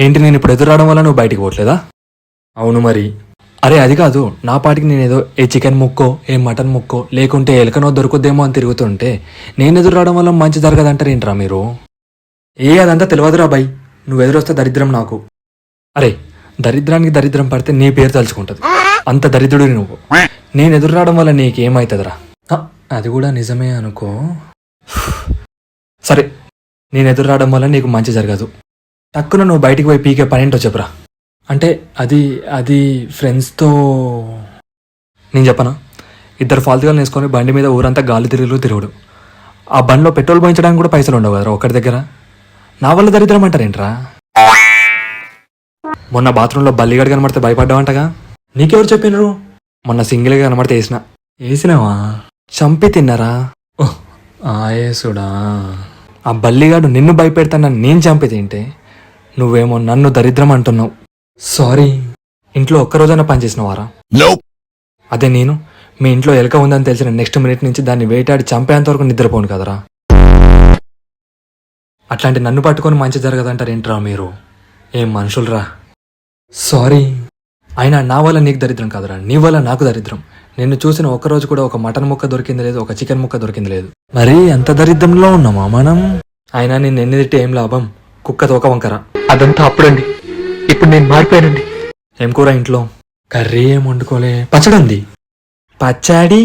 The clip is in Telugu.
ఏంటి నేను ఇప్పుడు ఎదురాడడం వల్ల నువ్వు బయటికి పోవట్లేదా? అవును మరి. అరే అది కాదు, నా పాటికి నేనేదో ఏ చికెన్ ముక్కో ఏ మటన్ ముక్కో లేకుంటే ఎలకనో దొరుకుద్దేమో అని తిరుగుతుంటే నేను ఎదురాడడం వల్ల మంచి జరగదంటారేంట్రా మీరు? అదంతా తెలియదురా బై, నువ్వు ఎదురొస్తే దరిద్రం నాకు. అరే దరిద్రానికి దరిద్రం పడితే నీ పేరు తలుచుకుంటుంది, అంత దరిద్రుడు నువ్వు. నేను ఎదురాడడం వల్ల నీకేమవుతుందిరా? అది కూడా నిజమే అనుకో. సరే, నేను ఎదురాడడం వల్ల నీకు మంచి జరగదు. టక్కున నువ్వు బయటికి పోయి పీకే పనేంటో చెప్పురా. అంటే అది అది ఫ్రెండ్స్తో. నేను చెప్పనా, ఇద్దరు ఫాల్తుగాలు వేసుకొని బండి మీద ఊరంతా గాలి తిరుగుడు. ఆ బండిలో పెట్రోల్ పోయించడానికి కూడా పైసలు ఉండవు కదరా ఒకటి దగ్గర. నా వల్ల దరిద్రం అంటారేంట్రా? మొన్న బాత్రూంలో బల్లిగాడు కనబడితే భయపడ్డావంటగా, నీకెవరు చెప్పినరు? మొన్న సింగిల్గా కనబడితే వేసినావా? చంపి తిన్నారా? ఓహ్ ఆయేసుడా, ఆ బల్లిగాడు నిన్ను భయపెడతానని నేను చంపి తింటే నువ్వేమో నన్ను దరిద్రం అంటున్నావు. సారీ. ఇంట్లో ఒక్కరోజైనా పనిచేసినవారా? అదే నేను మీ ఇంట్లో ఎలక ఉందని తెలిసిన నెక్స్ట్ మినిట్ నుంచి దాన్ని వేటాడి చంపేంత వరకు నిద్రపోను కదరా. అట్లాంటి నన్ను పట్టుకొని మంచి జరగదంటారేంట్రా మీరు? ఏం మనుషులరా. సారీ. అయినా నా వల్ల నీకు దరిద్రం కాదురా, నీ వల్ల నాకు దరిద్రం. నిన్ను చూసిన ఒక్కరోజు కూడా ఒక మటన్ ముక్క దొరికింది లేదు, ఒక చికెన్ ముక్క దొరికింది లేదు. మరి అంత దరిద్రంలో ఉన్నామా మనం? అయినా నిన్ను ఎన్ని తిట్టి ఏం లాభం, కుక్క తోక వంకర. అదంతా అప్పుడండి, ఇప్పుడు నేను మారిపోయానండి. ఏం కూర ఇంట్లో? కర్రీ ఏం వండుకోలే, పచ్చడి ఉంది. పచ్చడి